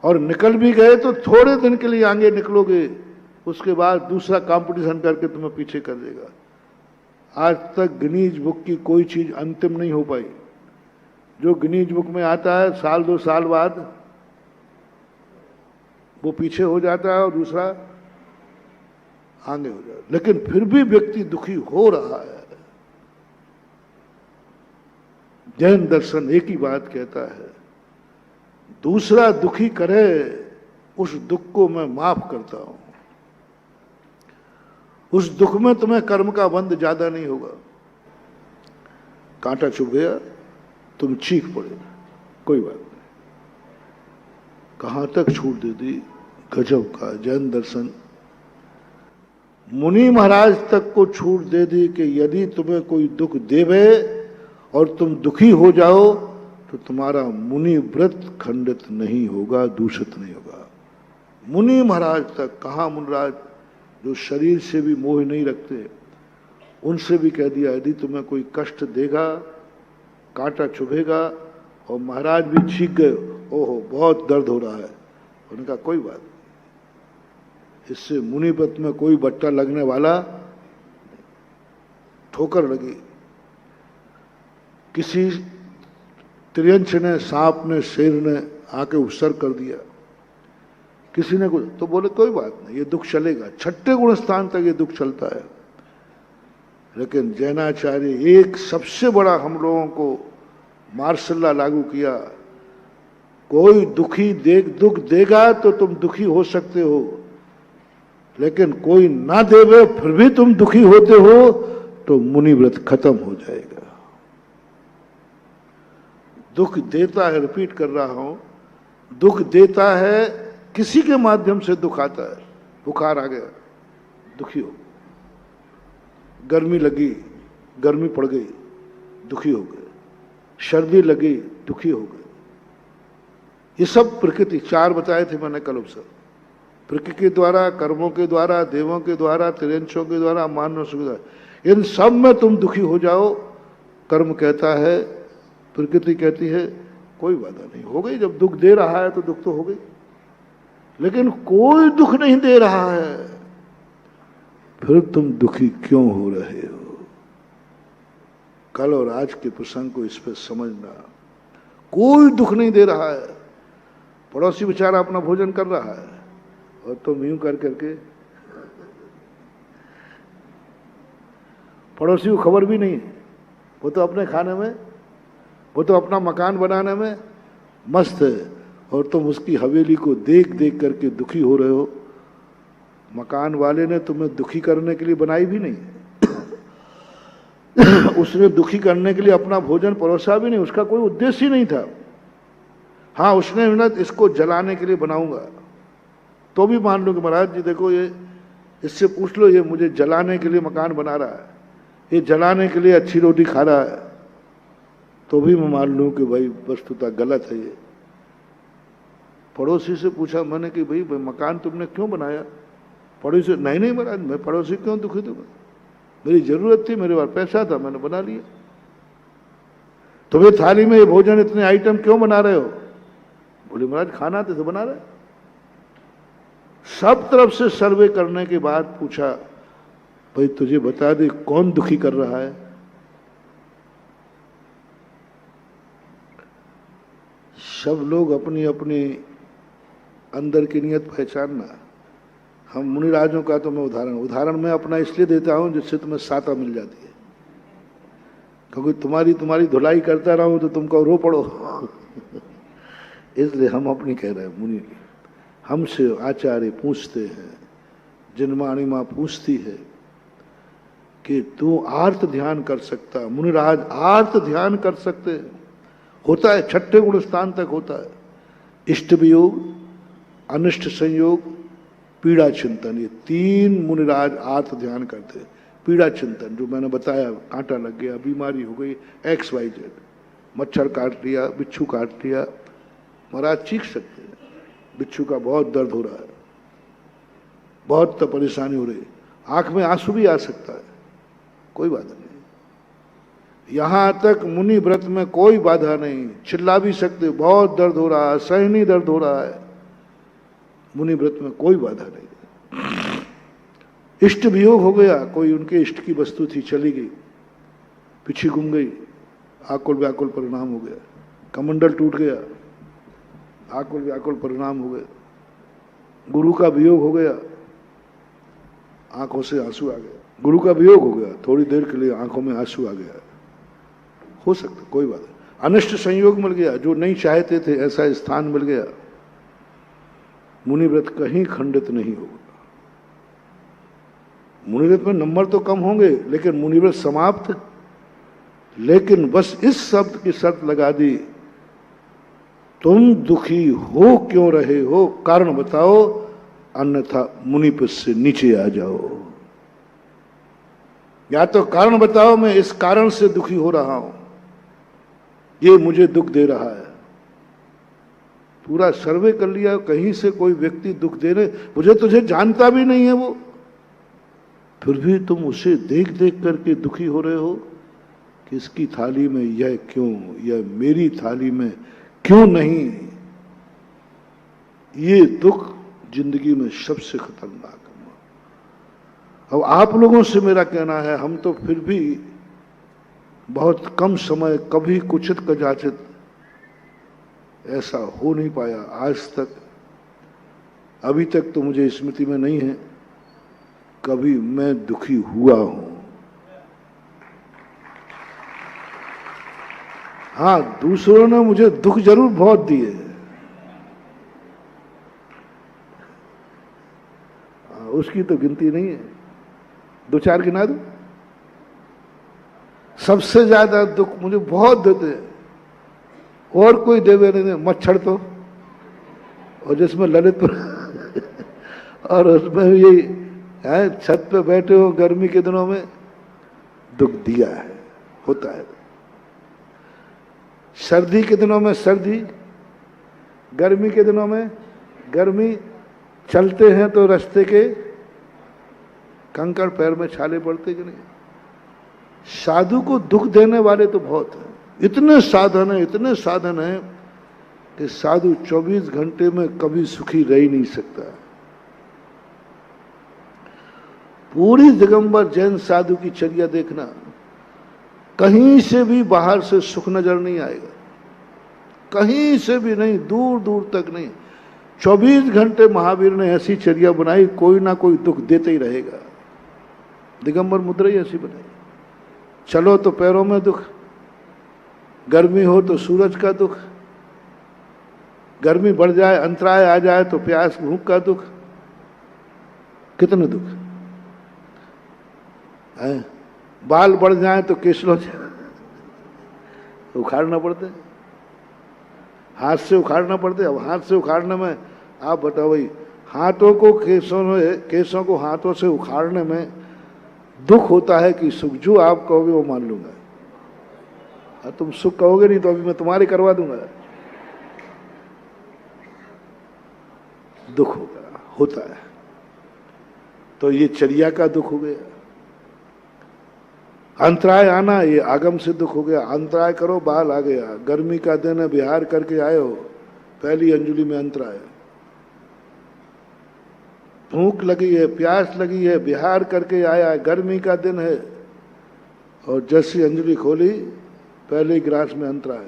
और निकल भी गए तो थोड़े दिन के लिए आगे निकलोगे, उसके बाद दूसरा कंपटीशन करके तुम्हें पीछे कर देगा। आज तक गिनीज बुक की कोई चीज अंतिम नहीं हो पाई। जो गिनीज बुक में आता है साल 2 साल बाद वो पीछे हो जाता है और दूसरा आगे हो जाता है, लेकिन फिर भी व्यक्ति दुखी हो रहा है। जैन दर्शन एक ही बात कहता है, दूसरा दुखी करे उस दुख को मैं माफ करता हूं। उस दुख में तुम्हें कर्म का बंध ज्यादा नहीं होगा। कांटा चुभ गया, तुम चीख पड़े, कोई बात नहीं। कहां तक छूट दे दी, गजब का जैन दर्शन। मुनि महाराज तक को छूट दे दी कि यदि तुम्हें कोई दुख देवे और तुम दुखी हो जाओ तो तुम्हारा मुनि व्रत खंडित नहीं होगा, दूषित नहीं होगा। मुनि महाराज तक, कहा मुनिराज जो शरीर से भी मोह नहीं रखते, उनसे भी कह दिया यदि तुम्हें कोई कष्ट देगा, कांटा चुभेगा, और महाराज भी चीख गए, ओहो बहुत दर्द हो रहा है, उन्होंने कहा कोई बात नहीं, इससे मुनिपत में कोई बट्टा लगने वाला। ठोकर लगी, किसी त्रियंच ने, सांप ने, शेर ने आके उपसर्ग कर दिया, किसी ने कुछ, तो बोले कोई बात नहीं, ये दुख चलेगा, 6ठे गुण स्थान तक ये दुख चलता है। लेकिन जैनाचार्य एक सबसे बड़ा हम लोगों को मार्शल्ला लागू किया, कोई दुख देगा तो तुम दुखी हो सकते हो, लेकिन कोई ना देवे फिर भी तुम दुखी होते हो तो मुनि व्रत खत्म हो जाएगा। दुख देता है, रिपीट कर रहा हूं, दुख देता है, किसी के माध्यम से दुख आता है। बुखार आ गया, दुखी हो, गर्मी लगी, गर्मी पड़ गई, दुखी हो गए, सर्दी लगी, दुखी हो गए। ये सब प्रकृति, 4 बताए थे मैंने कल उपसर्ग, प्रकृति के द्वारा, कर्मों के द्वारा, देवों के द्वारा, त्रियंशों के द्वारा, मानवों के द्वारा, इन सब में तुम दुखी हो जाओ, कर्म कहता है, प्रकृति कहती है कोई बाधा नहीं, हो गई। जब दुख दे रहा है तो दुख तो हो गई, लेकिन कोई दुख नहीं दे रहा है, फिर तुम दुखी क्यों हो रहे हो? कल और आज के प्रसंग को इस पर समझना। कोई दुख नहीं दे रहा है, पड़ोसी बेचारा अपना भोजन कर रहा है और तुम यूं कर करके, पड़ोसी को खबर भी नहीं है, वो तो अपने खाने में, वो तो अपना मकान बनाने में मस्त है, और तुम उसकी हवेली को देख देख करके दुखी हो रहे हो। मकान वाले ने तुम्हें दुखी करने के लिए बनाई भी नहीं उसने दुखी करने के लिए अपना भोजन परोसा भी नहीं, उसका कोई उद्देश्य ही नहीं था। हाँ, उसने इसको जलाने के लिए बनाऊंगा, तो भी मान लो कि महाराज जी देखो, ये इससे पूछ लो, ये मुझे जलाने के लिए मकान बना रहा है, ये जलाने के लिए अच्छी रोटी खा रहा है, तो भी मैं मान लूं कि भाई वस्तुतः गलत है ये। पड़ोसी से पूछा मैंने कि भाई मकान तुमने क्यों बनाया? पड़ोसी नहीं नहीं महाराज, मैं पड़ोसी क्यों दुखी दूंगा, मेरी जरूरत थी, मेरे पास पैसा था, मैंने बना लिया। तुम्हें थाली में ये भोजन इतने आइटम क्यों बना रहे हो? बोले महाराज खाना तो बना रहे। सब तरफ से सर्वे करने के बाद पूछा भाई तुझे बता दे कौन दुखी कर रहा है? सब लोग अपनी अपनी अंदर की नियत पहचानना। हम मुनिराजों का तो मैं उदाहरण मैं अपना इसलिए देता हूं जिससे तुम्हें साता मिल जाती है, क्योंकि तुम्हारी धुलाई करता रहूं तो तुमको रो पड़ो। इसलिए हम अपनी कह रहे हैं। मुनि हमसे आचार्य पूछते हैं, जिनवाणी मां पूछती है कि तू आर्त ध्यान कर सकता? मुनिराज आर्त ध्यान कर सकते हैं? होता है, छठे गुण स्थान तक होता है। इष्ट वियोग, अनिष्ट संयोग, पीड़ा चिंतन, ये तीन मुनिराज आर्त ध्यान करते हैं। पीड़ा चिंतन जो मैंने बताया, कांटा लग गया, बीमारी हो गई, XYZ, मच्छर काट लिया, बिच्छू काट लिया, महाराज चीख सकते हैं, बिच्छू का बहुत दर्द हो रहा है, बहुत तो परेशानी हो रही है, आंख में आंसू भी आ सकता है, कोई बाधा नहीं। यहां तक मुनि व्रत में कोई बाधा नहीं, चिल्ला भी सकते, बहुत दर्द हो रहा है, सहनीय दर्द हो रहा है, मुनि व्रत में कोई बाधा नहीं। इष्ट वियोग हो गया, कोई उनके इष्ट की वस्तु थी चली गई, पीछे घूम गई, आकुल व्याकुल परिणाम हो गया, कमंडल टूट गया, आकुल व्याकुल परिणाम हो गया, गुरु का वियोग हो गया, आंखों से आंसू आ गया, गुरु का वियोग हो गया, थोड़ी देर के लिए आंखों में आंसू आ गया, हो सकता, कोई बात नहीं। अनिष्ट संयोग मिल गया, जो नहीं चाहते थे ऐसा स्थान मिल गया, मुनिव्रत कहीं खंडित नहीं होगा। मुनिव्रत में नंबर तो कम होंगे लेकिन मुनिव्रत समाप्त। लेकिन बस इस शब्द की शर्त लगा दी, तुम दुखी हो क्यों रहे हो, कारण बताओ, अन्यथा मुनिपद से नीचे आ जाओ। या तो कारण बताओ, मैं इस कारण से दुखी हो रहा हूं, ये मुझे दुख दे रहा है। पूरा सर्वे कर लिया, कहीं से कोई व्यक्ति दुख दे रहे, मुझे तुझे जानता भी नहीं है वो, फिर भी तुम उसे देख देख करके दुखी हो रहे हो कि इसकी थाली में यह क्यों, यह मेरी थाली में क्यों नहीं। ये दुख जिंदगी में सबसे खतरनाक है। अब आप लोगों से मेरा कहना है, हम तो फिर भी बहुत कम समय, कभी कुचित कदाचित ऐसा हो नहीं पाया आज तक, अभी तक तो मुझे स्मृति में नहीं है कभी मैं दुखी हुआ हूं। हाँ, दूसरों ने मुझे दुख जरूर बहुत दिए, उसकी तो गिनती नहीं है, दो चार गिना दो। सबसे ज्यादा दुख मुझे बहुत देते हैं, और कोई देवे नहीं दे, मच्छर तो, और जिसमें ललित और उसमें भी है, छत पे बैठे हो गर्मी के दिनों में, दुख दिया है, होता है। सर्दी के दिनों में सर्दी, गर्मी के दिनों में गर्मी, चलते हैं तो रास्ते के कंकड़ पैर में छाले पड़ते कि नहीं। साधु को दुख देने वाले तो बहुत हैं, इतने साधन हैं कि साधु 24 घंटे में कभी सुखी रह ही नहीं सकता। पूरी दिगंबर जैन साधु की चर्या देखना, कहीं से भी बाहर से सुख नजर नहीं आएगा, कहीं से भी नहीं, दूर दूर तक नहीं। 24 घंटे महावीर ने ऐसी चर्या बनाई, कोई ना कोई दुख देते ही रहेगा। दिगंबर मुद्रा ही ऐसी बनाई, चलो तो पैरों में दुख, गर्मी हो तो सूरज का दुख, गर्मी बढ़ जाए, अंतराय आ जाए तो प्यास भूख का दुख, कितने दुख है। बाल बढ़ जाए तो केसलों से उखाड़ना पड़ते, हाथ से उखाड़ना पड़ते। अब हाथ से उखाड़ने में आप बताओ भाई, हाथों को केसों को हाथों से उखाड़ने में दुख होता है कि सुख, जो आप कहोगे वो मान लूंगा। तुम सुख कहोगे नहीं तो अभी मैं तुम्हारे करवा दूंगा। दुख होता है। तो ये चर्या का दुख हो गया। अंतराय आना, ये आगम से दुख हो गया। अंतराय करो, बाल आ गया। गर्मी का दिन है, बिहार करके आए हो, पहली अंजलि में अंतराय। भूख लगी है, प्यास लगी है, बिहार करके आया, गर्मी का दिन है, और जैसी अंजलि खोली पहले गिलास में अंतराय।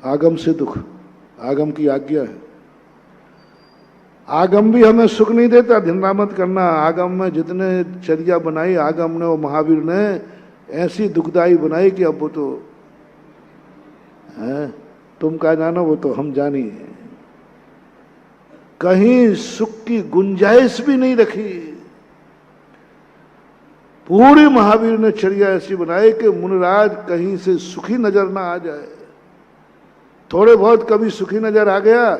आगम से दुख, आगम की आज्ञा है। आगम भी हमें सुख नहीं देता, धिंडा मत करना। आगम में जितने चर्या बनाई आगम ने और महावीर ने, ऐसी दुखदाई बनाई कि अब वो तो है, तुम क्या जानो, वो तो हम जानी है। कहीं सुख की गुंजाइश भी नहीं रखी। पूरी महावीर ने चर्या ऐसी बनाई कि मुनिराज कहीं से सुखी नजर ना आ जाए। थोड़े बहुत कभी सुखी नजर आ गया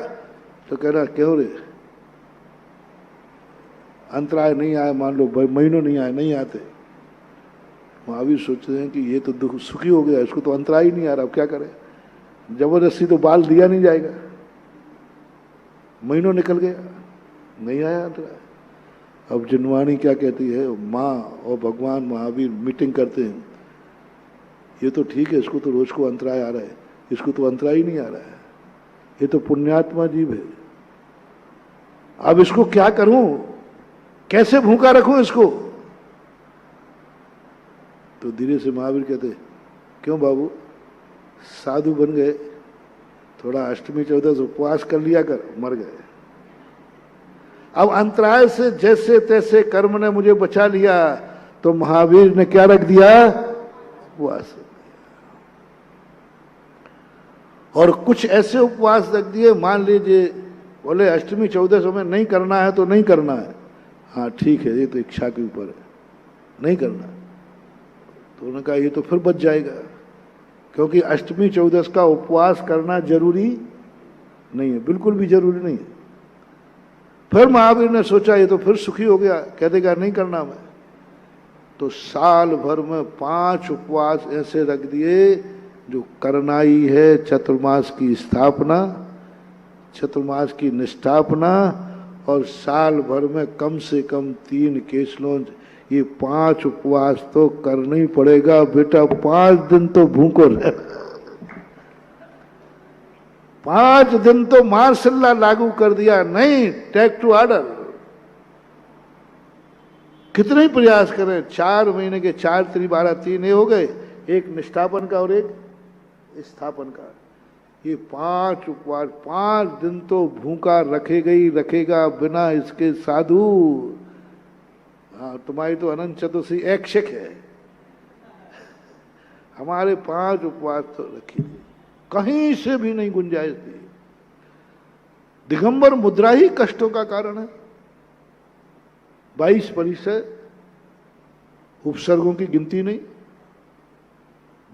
तो कह रहा क्यों रे, अंतराय नहीं आए, मान लो महीनों नहीं आए, नहीं आते। महावीर सोचते हैं कि ये तो दुख सुखी हो गया, इसको तो अंतराय ही नहीं आ रहा, अब क्या करें। जबरदस्ती तो बाल दिया नहीं जाएगा। महीनों निकल गया, नहीं आया अंतराय। अब जिनवाणी क्या कहती है, माँ और भगवान महावीर मीटिंग करते हैं। ये तो ठीक है, इसको तो रोज को अंतराय आ रहा है, इसको तो अंतराय ही नहीं आ रहा है, ये तो पुण्यात्मा जीव है। अब इसको क्या करूं, कैसे भूखा रखूं इसको। तो धीरे से महावीर कहते, क्यों बाबू, साधु बन गए, थोड़ा अष्टमी चौदस उपवास कर लिया कर, मर गए। अब अंतराय से जैसे तैसे कर्म ने मुझे बचा लिया, तो महावीर ने क्या रख दिया, उपवास। और कुछ ऐसे उपवास रख दिए, मान लीजिए बोले अष्टमी चौदस में नहीं करना है तो नहीं करना है, हाँ ठीक है, ये तो इच्छा के ऊपर है, नहीं करना। तो उन्होंने कहा ये तो फिर बच जाएगा, क्योंकि अष्टमी चौदस का उपवास करना जरूरी नहीं है, बिल्कुल भी जरूरी नहीं है। फिर महावीर ने सोचा ये तो फिर सुखी हो गया, कह देगा नहीं करना मैं। तो साल भर में 5 उपवास ऐसे रख दिए जो करनाई है, चतुर्मास की स्थापना, चतुर्मास की निष्ठापना, और साल भर में कम से कम 3 केसलों। ये 5 उपवास तो करना ही पड़ेगा बेटा, 5 दिन तो भूखो रह, 5 दिन तो मार्शल लागू कर दिया, नहीं टेक टू ऑर्डर। कितने ही प्रयास करें, 4 महीने के 4 3 12 3 ये हो गए, एक निष्ठापन का और एक स्थापन का। ये 5 उपवास 5 दिन तो भूखा रखेगा ही रखेगा, बिना इसके साधु। हाँ, तुम्हारी तो अनंत चतुर्दशी ऐच्छिक है, हमारे 5 उपवास तो रखिए, कहीं से भी नहीं गुंजाइश दी। दिगंबर मुद्रा ही कष्टों का कारण है। 22% उपसर्गों की गिनती नहीं,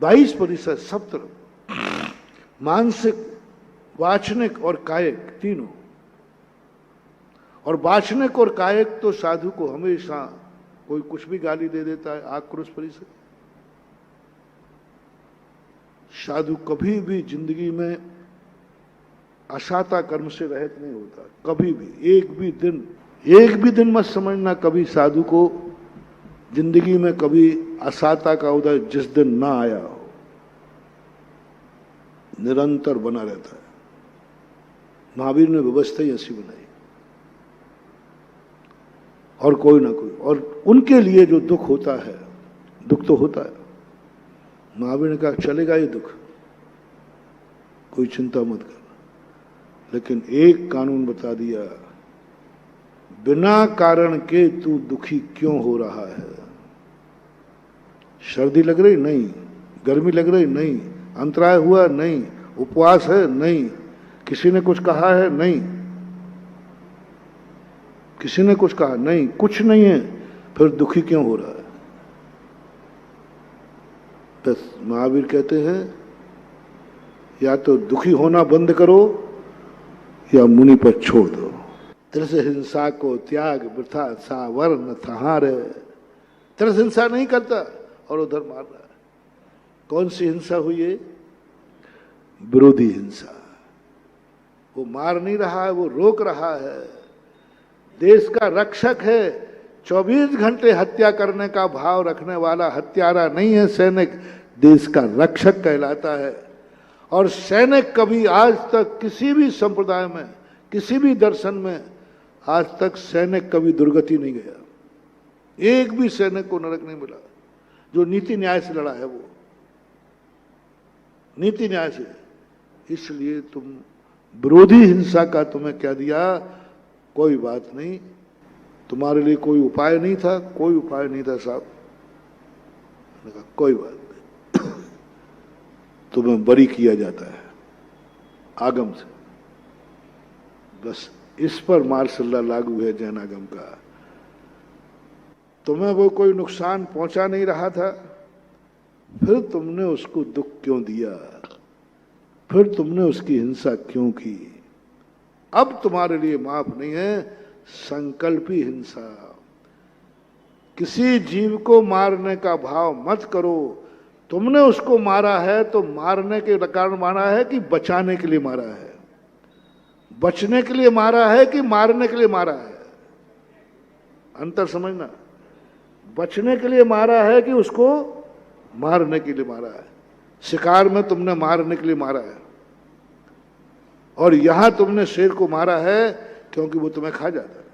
22% सब तरफ, मानसिक, वाचनिक और कायिक तीनों। और वाचनिक और कायिक तो साधु को हमेशा कोई कुछ भी गाली दे देता है, आक्रोश परिषद। साधु कभी भी जिंदगी में असाता कर्म से रहित नहीं होता, कभी भी। एक भी दिन मत समझना कभी साधु को जिंदगी में कभी असाता का उदय जिस दिन ना आया हो, निरंतर बना रहता है। महावीर ने व्यवस्था ही ऐसी बनाई, और कोई ना कोई। और उनके लिए जो दुख होता है, दुख तो होता है, महावीर ने कहा चलेगा ये दुख, कोई चिंता मत करना, लेकिन एक कानून बता दिया, बिना कारण के तू दुखी क्यों हो रहा है। सर्दी लग रही नहीं, गर्मी लग रही नहीं, अंतराय हुआ नहीं, उपवास है नहीं, किसी ने कुछ कहा है नहीं, किसी ने कुछ कहा नहीं, कुछ नहीं है, फिर दुखी क्यों हो रहा है। बस महावीर कहते हैं या तो दुखी होना बंद करो या मुनि पर छोड़ दो। तरस हिंसा को त्याग वृथा सा वर्ण थहार। तरस हिंसा नहीं करता और उधर मार रहा है। कौन सी हिंसा हुई है? विरोधी हिंसा। वो मार नहीं रहा है, वो रोक रहा है। देश का रक्षक है, 24 घंटे हत्या करने का भाव रखने वाला हत्यारा नहीं है सैनिक, देश का रक्षक कहलाता है। और सैनिक कभी आज तक किसी भी संप्रदाय में, किसी भी दर्शन में आज तक सैनिक कभी दुर्गति नहीं गया। एक भी सैनिक को नरक नहीं मिला। जो नीति न्याय से लड़ा है, वो नीति न्याय से। इसलिए तुम विरोधी हिंसा का तुम्हें क्या दिया? कोई बात नहीं, तुम्हारे लिए कोई उपाय नहीं था, कोई उपाय नहीं था साहब। मैंने कहा कोई बात नहीं, तुम्हें बरी किया जाता है आगम से। बस इस पर मार्शल लॉ लागू है जैन आगम का। तुम्हें वो कोई नुकसान पहुंचा नहीं रहा था, फिर तुमने उसको दुख क्यों दिया? फिर तुमने उसकी हिंसा क्यों की? अब तुम्हारे लिए माफ नहीं है संकल्पी हिंसा। किसी जीव को मारने का भाव मत करो। तुमने उसको मारा है तो मारने के कारण मारा है कि बचाने के लिए मारा है? बचने के लिए मारा है कि मारने के लिए मारा है? अंतर समझना। बचने के लिए मारा है कि उसको मारने के लिए मारा है? शिकार में तुमने मारने के लिए मारा है, और यहां तुमने शेर को मारा है क्योंकि वो तुम्हें खा जाता है,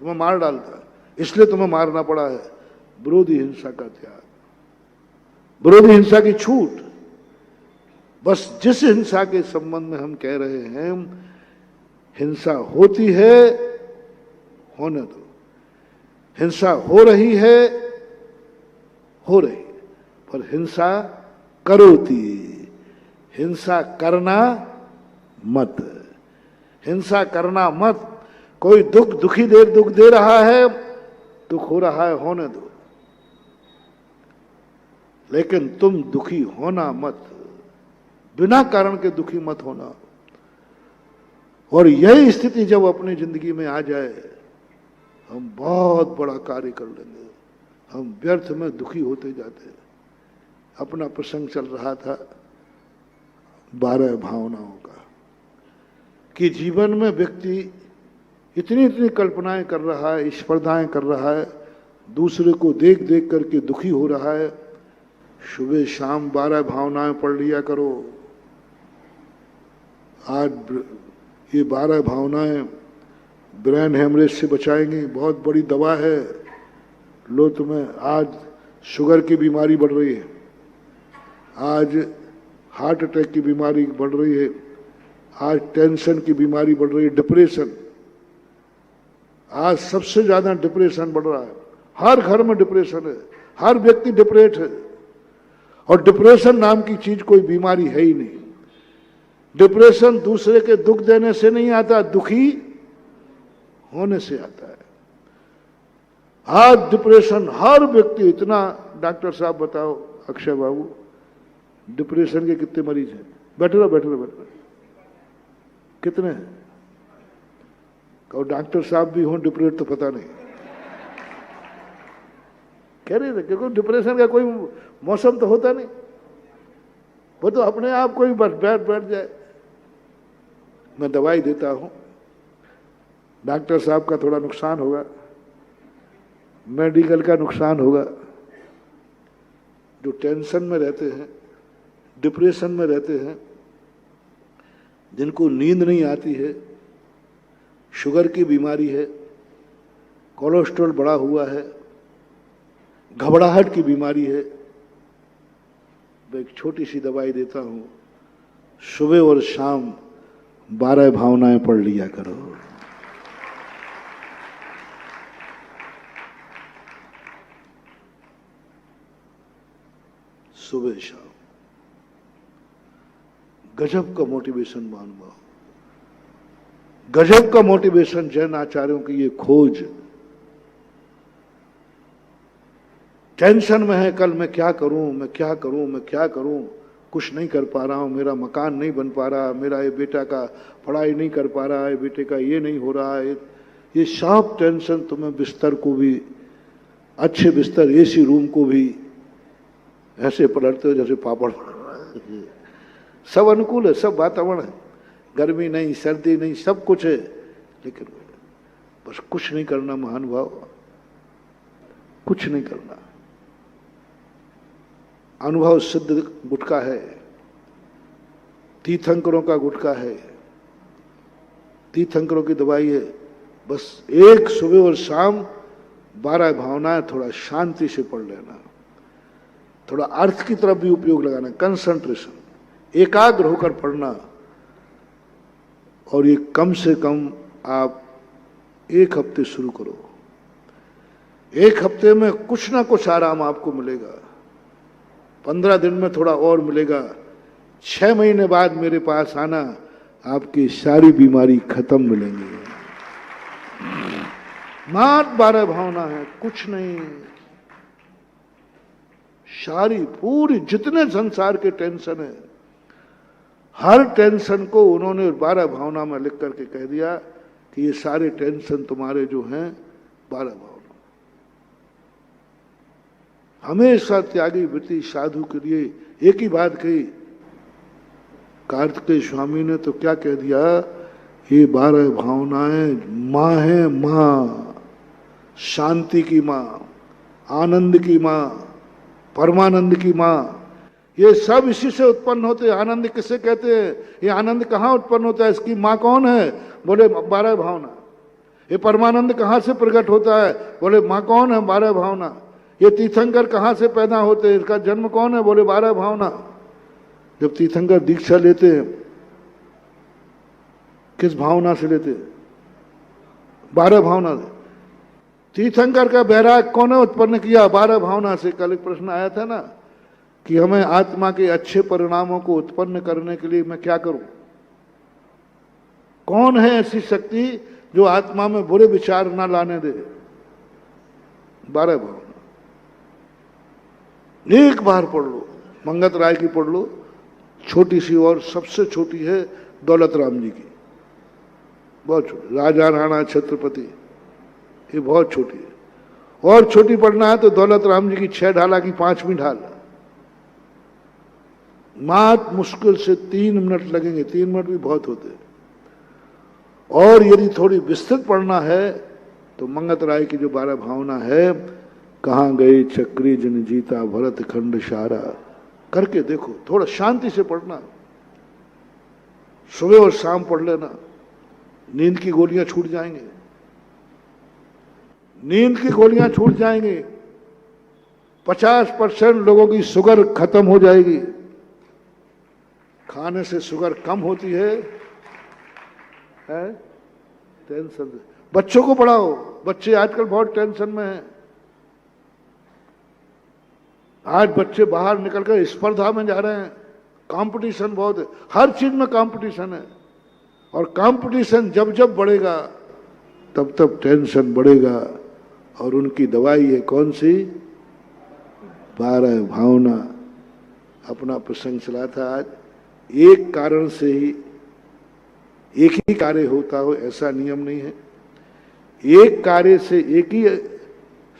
तुम्हें मार डालता है, इसलिए तुम्हें मारना पड़ा है। विरोधी हिंसा का त्याग, विरोधी हिंसा की छूट। बस जिस हिंसा के संबंध में हम कह रहे हैं, हिंसा होती है, होने दो। हिंसा हो रही है, हो रही, पर हिंसा करोती, हिंसा करना मत, हिंसा करना मत। कोई दुखी दुख दे रहा है, दुख हो रहा है, होने दो, लेकिन तुम दुखी होना मत, बिना कारण के दुखी मत होना। और यही स्थिति जब अपनी जिंदगी में आ जाए, हम बहुत बड़ा कार्य कर लेंगे। हम व्यर्थ में दुखी होते जाते हैं। अपना प्रसंग चल रहा था 12 भावनाओं का, कि जीवन में व्यक्ति इतनी इतनी कल्पनाएं कर रहा है, स्पर्धाएं कर रहा है, दूसरे को देख देख करके दुखी हो रहा है। सुबह शाम 12 भावनाएं पढ़ लिया करो। आज ये 12 भावनाएं ब्रेन हेमरेज से बचाएंगी, बहुत बड़ी दवा है। लो तुम्हें, आज शुगर की बीमारी बढ़ रही है, आज हार्ट अटैक की बीमारी बढ़ रही है, आज टेंशन की बीमारी बढ़ रही है, डिप्रेशन। आज सबसे ज्यादा डिप्रेशन बढ़ रहा है, हर घर में डिप्रेशन है, हर व्यक्ति डिप्रेट है। और डिप्रेशन नाम की चीज कोई बीमारी है ही नहीं। डिप्रेशन दूसरे के दुख देने से नहीं आता, दुखी होने से आता है। आज डिप्रेशन हर व्यक्ति, इतना डॉक्टर साहब बताओ, अक्षय बाबू, डिप्रेशन के कितने मरीज हैं? बैठे रहो बैठे रहो बैठे रहो। कितने हैं? कहो डॉक्टर साहब भी हों डिप्रेट तो पता नहीं। कह रहे थे क्योंकि डिप्रेशन का कोई मौसम तो होता नहीं, वो तो अपने आप कोई बैठ जाए। मैं दवाई देता हूं, डॉक्टर साहब का थोड़ा नुकसान होगा, मेडिकल का नुकसान होगा। जो टेंशन में रहते हैं, डिप्रेशन में रहते हैं, जिनको नींद नहीं आती है, शुगर की बीमारी है, कोलेस्ट्रॉल बढ़ा हुआ है, घबराहट की बीमारी है, मैं एक छोटी सी दवाई देता हूं, सुबह और शाम 12 भावनाएं पढ़ लिया करो। सुबह शाम गजब का मोटिवेशन मानवा, गजब का मोटिवेशन। जैन आचार्यों की ये खोज। टेंशन में है, कल मैं क्या करूं, मैं क्या करूं, मैं क्या करूं, कुछ नहीं कर पा रहा हूं, मेरा मकान नहीं बन पा रहा, मेरा ये बेटा का पढ़ाई नहीं कर पा रहा है, बेटे का ये नहीं हो रहा है। ये सब टेंशन तुम्हें बिस्तर को भी, अच्छे बिस्तर, एसी रूम को भी ऐसे पलटते हो जैसे पापड़। सब अनुकूल है, सब वातावरण है, गर्मी नहीं, सर्दी नहीं, सब कुछ है, लेकिन बस कुछ नहीं करना महानुभाव, कुछ नहीं करना। अनुभव सिद्ध गुटका है, तीर्थंकरों का गुटका है, तीर्थंकरों की दवाई है। बस एक सुबह और शाम 12 भावनाएं थोड़ा शांति से पढ़ लेना, थोड़ा अर्थ की तरफ भी उपयोग लगाना, कंसंट्रेशन, एकाग्र होकर पढ़ना। और ये कम से कम आप 1 हफ्ते शुरू करो। 1 हफ्ते में कुछ ना कुछ आराम आपको मिलेगा, 15 दिन में थोड़ा और मिलेगा, 6 महीने बाद मेरे पास आना, आपकी सारी बीमारी खत्म मिलेंगी। मात्र 12 भावना है, कुछ नहीं। सारी पूरी जितने संसार के टेंशन है, हर टेंशन को उन्होंने 12 भावना में लिख करके कह दिया कि ये सारे टेंशन तुम्हारे जो हैं 12 भावना। हमेशा त्यागी वृत्ति साधु के लिए एक ही बात कही। कार्तिकेय स्वामी ने तो क्या कह दिया, ये 12 भावनाएं माँ है, माँ, शांति की माँ, आनंद की माँ, परमानंद की माँ। ये सब इसी से उत्पन्न होते हैं। आनंद किसे कहते हैं? ये आनंद कहाँ उत्पन्न होता है? इसकी माँ कौन है? बोले 12 भावना। ये परमानंद कहाँ से प्रकट होता है? बोले माँ कौन है? 12 भावना। ये तीर्थंकर कहाँ से पैदा होते हैं? इसका जन्म कौन है? बोले 12 भावना। जब तीर्थंकर दीक्षा लेते हैं किस भावना से लेते हैं? 12 भावना से। तीर्थंकर का वैराग कौन ने उत्पन्न किया? 12 भावना से। कल एक प्रश्न आया था ना कि हमें आत्मा के अच्छे परिणामों को उत्पन्न करने के लिए मैं क्या करूं? कौन है ऐसी शक्ति जो आत्मा में बुरे विचार ना लाने दे? 12 भावना। एक बार पढ़ लो, मंगत राय की पढ़ लो, छोटी सी, और सबसे छोटी है दौलत राम जी की, बहुत छोटी, राजा राणा छत्रपति, ये बहुत छोटी है। और छोटी पढ़ना है तो दौलत राम जी की 6 ढाला की 5वीं ढाल। मात्र मुश्किल से 3 मिनट लगेंगे, 3 मिनट भी बहुत होते हैं। और यदि थोड़ी विस्तृत पढ़ना है तो मंगत राय की जो 12 भावना है, कहाँ गए चक्री जन जीता भरत खंड सारा, करके देखो, थोड़ा शांति से पढ़ना, सुबह और शाम पढ़ लेना, नींद की गोलियां छूट जाएंगे, नींद की गोलियां छूट जाएंगी, 50% लोगों की शुगर खत्म हो जाएगी। खाने से शुगर कम होती है? टेंशन। बच्चों को पढ़ाओ, बच्चे आजकल बहुत टेंशन में हैं। आज बच्चे बाहर निकलकर स्पर्धा में जा रहे हैं, कंपटीशन बहुत है, हर चीज में कंपटीशन है। और कंपटीशन जब जब बढ़ेगा तब तब टेंशन बढ़ेगा। और उनकी दवाई है कौन सी? 12 भावना। अपना प्रसंग चला था आज। एक कारण से ही एक ही कार्य होता हो ऐसा नियम नहीं है, एक कार्य से एक ही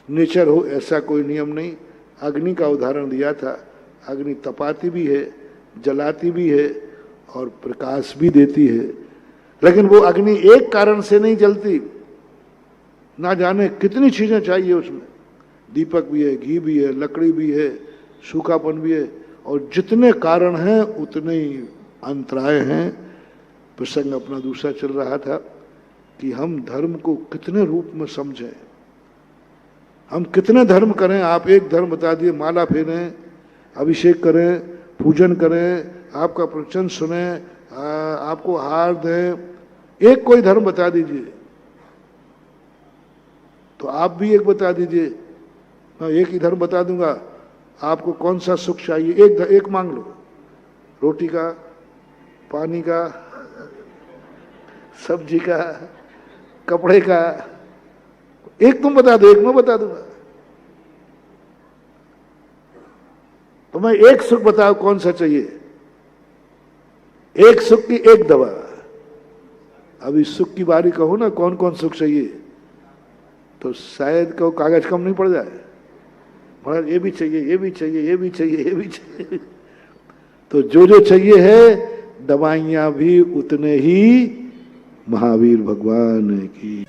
नेचर हो ऐसा कोई नियम नहीं। अग्नि का उदाहरण दिया था, अग्नि तपाती भी है, जलाती भी है और प्रकाश भी देती है, लेकिन वो अग्नि एक कारण से नहीं जलती। ना जाने कितनी चीजें चाहिए उसमें, दीपक भी है, घी भी है, लकड़ी भी है, सूखापन भी है, और जितने कारण हैं उतने ही अंतराय हैं। प्रसंग अपना दूसरा चल रहा था कि हम धर्म को कितने रूप में समझें, हम कितने धर्म करें। आप एक धर्म बता दिए, माला फेरें, अभिषेक करें, पूजन करें, आपका प्रवचन सुने, आपको हार दें, एक कोई धर्म बता दीजिए। तो आप भी एक बता दीजिए, मैं एक ही धर्म बता दूंगा। आपको कौन सा सुख चाहिए? एक मांग लो, रोटी का, पानी का, सब्जी का, कपड़े का। एक तुम बता दो, एक मैं बता दूंगा। तो मैं एक सुख बताओ कौन सा चाहिए? एक सुख की एक दवा। अभी सुख की बारी कहो ना, कौन कौन सुख चाहिए, तो शायद को कागज कम नहीं पड़ जाए। महाराज ये भी चाहिए, ये भी चाहिए, ये भी चाहिए, ये भी चाहिए। तो जो जो चाहिए है दवाइयां भी उतने ही महावीर भगवान की।